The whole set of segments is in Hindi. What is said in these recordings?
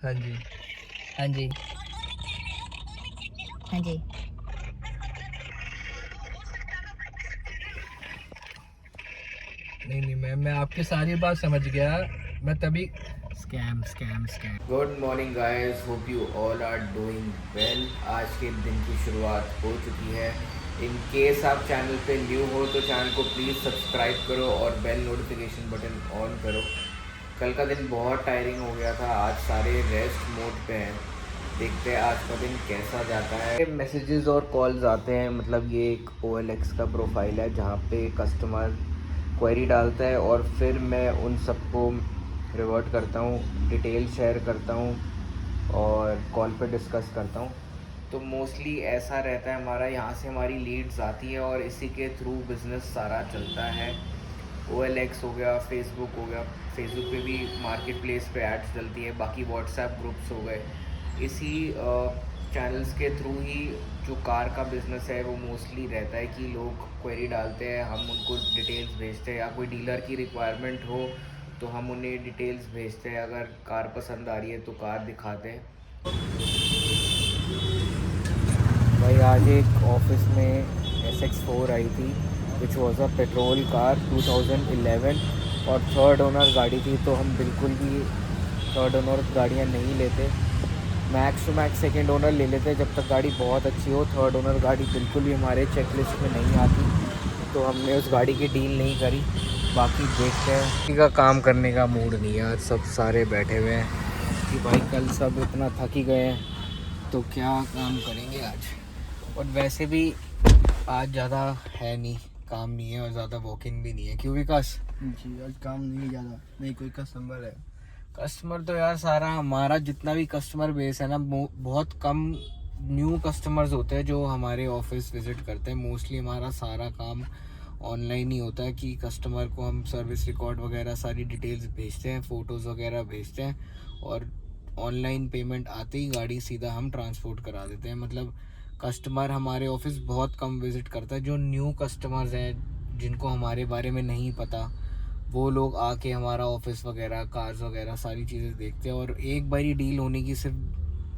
हाँ जी। हाँ जी, हाँ जी। नहीं नहीं मैम, मैं आपकी सारी बात समझ गया। मैं तभी scam scam scam. Good morning guys, hope you all are doing well. आज के दिन की शुरुआत हो चुकी है। इन केस आप चैनल पे न्यू हो तो चैनल को प्लीज़ सब्सक्राइब करो और बेल नोटिफिकेशन बटन ऑन करो। कल का दिन बहुत टायरिंग हो गया था, आज सारे रेस्ट मोड पे हैं। देखते हैं आज का दिन कैसा जाता है। मैसेजेस और कॉल्स आते हैं, मतलब ये एक OLX का प्रोफाइल है जहाँ पे कस्टमर क्वेरी डालता है और फिर मैं उन सबको रिवर्ट करता हूँ, डिटेल शेयर करता हूँ और कॉल पे डिस्कस करता हूँ। तो मोस्टली ऐसा रहता है हमारा, यहाँ से हमारी लीड्स आती है और इसी के थ्रू बिज़नेस सारा चलता है। OLX हो गया, फेसबुक हो गया, फेसबुक पे भी मार्केट प्लेस पे एड्स डलती है, बाकी व्हाट्सएप ग्रुप्स हो गए। इसी चैनल्स के थ्रू ही जो कार का बिज़नेस है वो मोस्टली रहता है कि लोग क्वेरी डालते हैं, हम उनको डिटेल्स भेजते हैं, या कोई डीलर की रिक्वायरमेंट हो तो हम उन्हें डिटेल्स भेजते हैं। अगर कार पसंद आ रही है तो कार दिखाते हैं। भाई आज एक ऑफिस में SX4 आई थी, which was a petrol car 2011 और थर्ड ओनर गाड़ी थी। तो हम बिल्कुल भी थर्ड ओनर गाड़ियाँ नहीं लेते, max to max second owner ले लेते हैं जब तक गाड़ी बहुत अच्छी हो। थर्ड ओनर गाड़ी बिल्कुल भी हमारे चेकलिस्ट में नहीं आती, तो हमने उस गाड़ी की डील नहीं करी। बाकी देखते हैं, किसी का काम करने का मूड नहीं है आज, सब सारे बैठे हुए हैं कि भाई कल सब इतना थक ही गए हैं तो क्या काम करेंगे आज। और वैसे भी आज ज़्यादा है नहीं, काम नहीं है और ज़्यादा वॉकिंग भी नहीं है। क्यों विकास? जी, आज काम नहीं ज़्यादा, नहीं कोई कस्टमर है। कस्टमर तो यार सारा हमारा जितना भी कस्टमर बेस है ना, बहुत कम न्यू कस्टमर्स होते हैं जो हमारे ऑफिस विज़िट करते हैं। मोस्टली हमारा सारा काम ऑनलाइन ही होता है कि कस्टमर को हम सर्विस रिकॉर्ड वगैरह सारी डिटेल्स भेजते हैं, फ़ोटोज़ वगैरह भेजते हैं और ऑनलाइन पेमेंट आते ही गाड़ी सीधा हम ट्रांसपोर्ट करा देते हैं। मतलब कस्टमर हमारे ऑफिस बहुत कम विज़िट करता है। जो न्यू कस्टमर्स हैं जिनको हमारे बारे में नहीं पता, वो लोग आके हमारा ऑफिस वगैरह, कार्स वगैरह सारी चीज़ें देखते हैं। और एक बारी डील होने की सिर्फ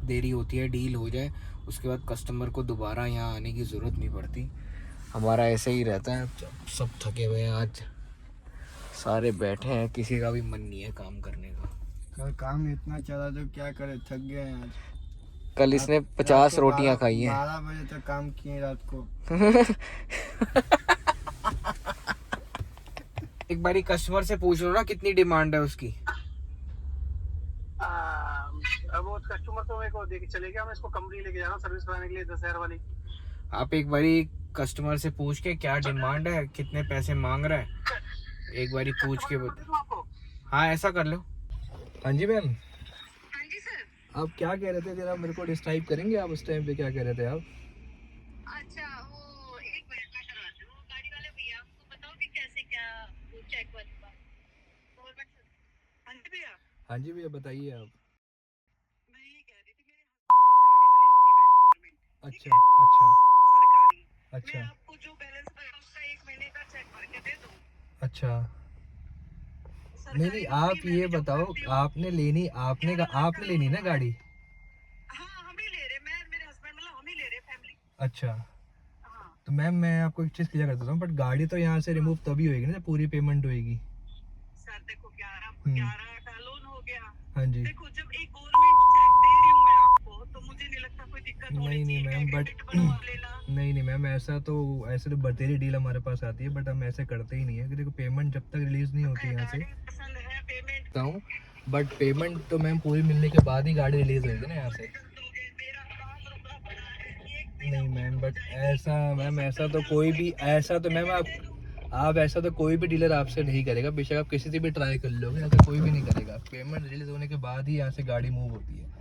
देरी होती है, डील हो जाए उसके बाद कस्टमर को दोबारा यहाँ आने की ज़रूरत नहीं पड़ती। हमारा ऐसे ही रहता है। सब थके हुए हैं आज, सारे बैठे हैं, किसी का भी मन नहीं है काम करने का। कल काम इतना चला तो क्या करे, थक गए हैं आज। कल इसने 50 रोटियां खाई हैं। 12 बजे तक काम किए रात को। एक बारी कस्टमर से पूछ लो ना कितनी डिमांड है उसकी। अब वो कस्टमर तो मेरे को देख चलेगा, मैं इसको कंपनी लेके जा रहा हूँ सर्विस कराने के लिए 10,000 वाली। आप एक बारी कस्टमर से पूछ के क्या डिमांड है, कितने पैसे मांग रहा है, एक बारी पूछ के बता। आपको हाँ ऐसा कर लो। हाँ जी मैम, हाँ जी सर। आप क्या कह रहे थे, जरा मेरे को डिस्क्राइब करेंगे आप उस टाइम पे क्या कह रहे थे आप? अच्छा वो एक मिनट में करवाती हूँ, गाड़ी वाले भैया आपको बताओ कि कैसे क्या वो चेक वाली बात गवर्नमेंट से। हाँ जी भैया। हाँ जी भैया, बताइए आप। मैं ये कह रही थी, मेरे गवर्नमेंट, ठीक अच्छा है, अच्छा सरकारी। अच्छा मैं आपको जो बैलेंस है उसका 1 महीने का चेक भर के दे दूँ। अच्छा। नहीं नहीं, सरकारी आप नौकरी मैं ये भी जब बताओ, करती हूँ। आपने लेनी, आपने लेनी ना गाड़ी? हाँ हम ही ले रहे, मैं मेरे हस्बैंड, मतलब हम ही ले रहे फैमिली। अच्छा, हाँ तो मैम मैं आपको एक चीज़ क्लियर कर देता हूँ, बट गाड़ी तो यहाँ से रिमूव तभी होएगी ना जब पूरी पेमेंट होएगी। सर देखो 11 हम्म, 11 का लोन हो गया। हाँ जी। देखो जब एक गवर्नमेंट चेक दे रही हूँ मैं आपको, तो मुझे नहीं लगता कोई दिक्कत होनी नहीं नहीं चाहिए, मैम, बट एग्रीमेंट बनवा लेना। नहीं नहीं मैम, ऐसे तो बतेरी डील हमारे पास आती है, बट हम ऐसे करते ही नहीं है कि देखो पेमेंट जब तक रिलीज नहीं होती यहाँ से। गाड़ी पसंद है, पेमेंट बताता हूँ, बट पेमेंट तो मैम पूरी मिलने के बाद ही गाड़ी रिलीज होगी ना यहाँ से। दोगे, मेरा काम रुका पड़ा है, एक नहीं महीना मैम, हो बट जाएगी। मैम हो ऐसा सकता तो है कोई आपको भी, एक महीने ऐसा तो मैम पहले आप दे दूँ। आप ऐसा तो कोई भी डीलर आपसे नहीं करेगा, बेशक आप किसी से भी ट्राई कर लोगे, ऐसा कोई भी नहीं करेगा। पेमेंट रिलीज होने के बाद ही यहाँ से गाड़ी मूव होती है।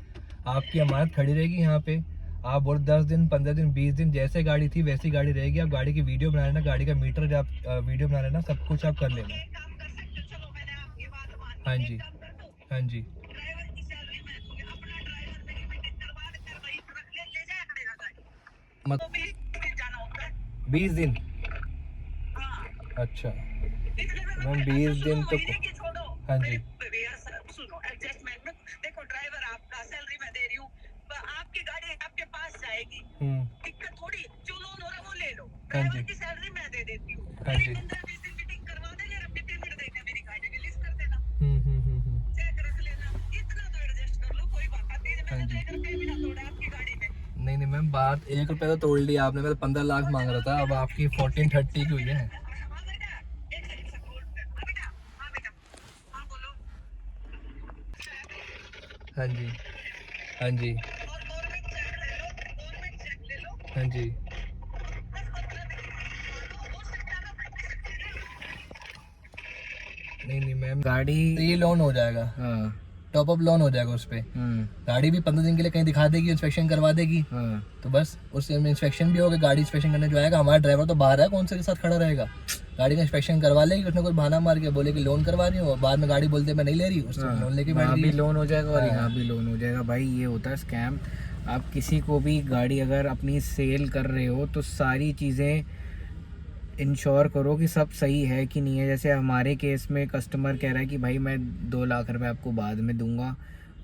आपकी अमानत खड़ी रहेगी यहाँ पे, आप बोल 10 दिन 15 दिन 20 दिन जैसे गाड़ी थी वैसी गाड़ी रहेगी। आप गाड़ी की वीडियो बना लेना, गाड़ी का मीटर आप वीडियो बना लेना, सब कुछ आप कर लेना। एक काम कर सकते हो, चलो मैंने आपकी बात मान हाँ ली, जी, एक काम कर दो, हाँ जी। ड्राइवर की सैलरी मैं दूंगी, अपना ड्राइवर मेरी मीटिंग करवा कर वही ट्रक ले जाया करेगा गाड़ी, मत तो भी जाना होता है। 20 दिन? हाँ अच्छा इतने में मैम, अच्छा 20 सुनो, दिन तो महीने की छोड़ो। हाँ मेरे जी। भैया सर सुनो, एडजस्टमेंट में देखो ड्राइवर आपका जाएगी। हम्म, दिक्कत थोड़ी, जो लोन हो रहा है वो ले लो, हाँ जी। ड्राइवर की सैलरी मैं दे देती हूँ। हाँ जी। 15-20 दिन मीटिंग करवा देंगे, अपनी पेमेंट देके मेरी गाड़ी रिलीज कर देना, हम्म। चेक रख लेना, इतना तो एडजस्ट कर लो, कोई बात नहीं। हाँ मैंने तो जी। 1 रुपया भी ना तोड़ा आपकी गाड़ी में। नहीं नहीं मैम, बात 1 रुपया तो तोड़ लिया आपने, मैं तो 15 लाख मांग रहा था, अब आपकी 14-30 की हुई है। हाँ बेटा, एक सेकंड से होल्ड पे। हाँ बेटा, हाँ बेटा, हाँ बोलो। हाँ जी। हाँ जी। और गवर्नमेंट चेक ले लो, गवर्नमेंट चेक ले लो। हाँ जी। बस 15 दिन हो सकता है ना, 50 नहीं मैम, गाड़ी ये लोन हो जाएगा, हाँ टॉप अप लोन हो जाएगा उस पर। गाड़ी भी 15 दिन के लिए कहीं दिखा देगी, इंस्पेक्शन करवा देगी, हाँ तो बस उससे इंस्पेक्शन भी होगा, गाड़ी इंस्पेक्शन करने जो आएगा, हमारा ड्राइवर तो बाहर है, कौन से के साथ खड़ा रहेगा, गाड़ी का इंस्पेक्शन करवा लेगी, उसने कोई बहाना मार के बोले कि लोन करवा रही हूँ, और बाद में गाड़ी बोलते मैं नहीं ले रही, उससे लोन लेके बैठ वहाँ गई। भी लोन हो जाएगा और हाँ। यहाँ भी लोन हो जाएगा। भाई ये होता है स्कैम। आप किसी को भी गाड़ी अगर अपनी सेल कर रहे हो तो सारी चीज़ें इंश्योर करो कि सब सही है कि नहीं है। जैसे हमारे केस में कस्टमर कह रहा है कि भाई मैं 2 लाख रुपए आपको बाद में दूंगा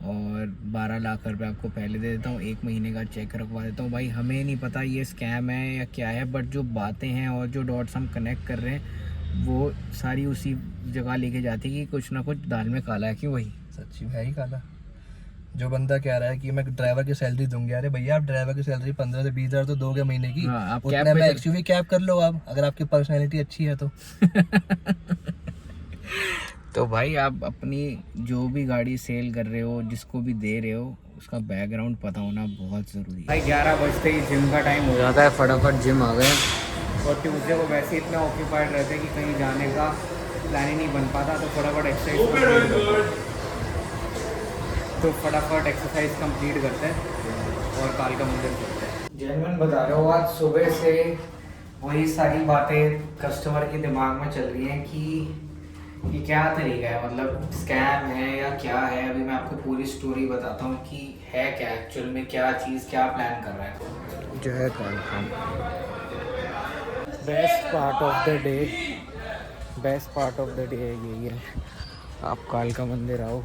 और 12 लाख रुपए आपको पहले दे देता हूँ, 1 महीने का चेक रखवा देता हूँ। भाई हमें नहीं पता ये स्कैम है या क्या है, बट जो बातें हैं और जो डॉट्स हम कनेक्ट कर रहे हैं वो सारी उसी जगह लेके जाती है कि कुछ ना कुछ दाल में काला है कि वही। सच्ची है ही काला। जो बंदा कह रहा है कि मैं ड्राइवर की सैलरी दूंगी, अरे भैया आप ड्राइवर की सैलरी 15 से 20 हज़ार तो दोगे महीने की, हाँ, आप उतने कैब पे में चल- एक्सयूवी कैब कर लो आप, अगर आपकी पर्सनैलिटी अच्छी है तो। तो भाई आप अपनी जो भी गाड़ी सेल कर रहे हो, जिसको भी दे रहे हो, उसका बैकग्राउंड पता होना बहुत ज़रूरी है। भाई 11 बजते ही जिम का टाइम हो जाता है, फटाफट जिम आ गए। और ट्यूसडे को वैसे इतना ऑक्यूपाइड रहते हैं कि कहीं जाने का प्लान ही नहीं बन पाता, तो फटाफट एक्सरसाइज कंप्लीट करते हैं और काल का मंदिर चलते हैं। जेन्युइन बता रहे हो, आज सुबह से वही सारी बातें कस्टमर के दिमाग में चल रही हैं कि ये क्या तरीका है, मतलब स्कैम है या क्या है। अभी मैं आपको पूरी स्टोरी बताता हूँ कि है क्या एक्चुअल में, क्या चीज़ क्या प्लान कर रहा है। जो है काल का best part of the day यही है, आप काल का मंदिर आओ,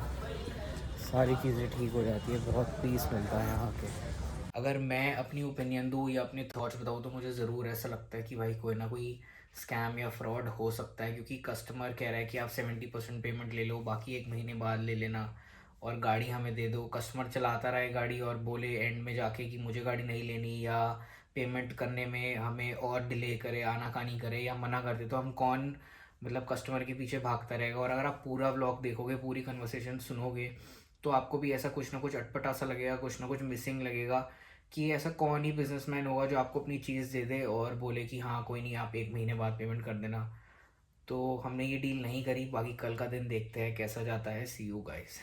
सारी चीज़ें ठीक हो जाती है, बहुत पीस मिलता है यहाँ के। अगर मैं अपनी ओपिनियन दूँ या अपने थॉट्स बताऊँ तो मुझे ज़रूर ऐसा लगता है कि भाई कोई ना कोई स्कैम या फ्रॉड हो सकता है, क्योंकि कस्टमर कह रहा है कि आप 70% पेमेंट ले लो, बाकी 1 महीने बाद ले लेना और गाड़ी हमें दे दो। कस्टमर चलाता रहे गाड़ी और बोले एंड में जाके कि मुझे गाड़ी नहीं लेनी, या पेमेंट करने में हमें और डिले करे, आनाकानी करे या मना कर दे, तो हम कौन मतलब कस्टमर के पीछे भागता रहेगा। और अगर आप पूरा व्लॉग देखोगे, पूरी कन्वर्सेशन सुनोगे, तो आपको भी ऐसा कुछ ना कुछ अटपटा सा लगेगा, कुछ ना कुछ मिसिंग लगेगा कि ऐसा कौन ही बिजनेसमैन होगा जो आपको अपनी चीज़ दे दे और बोले कि हाँ कोई नहीं, आप 1 महीने बाद पेमेंट कर देना। तो हमने ये डील नहीं करी, बाकी कल का दिन देखते हैं कैसा जाता है। सी यू गाइस।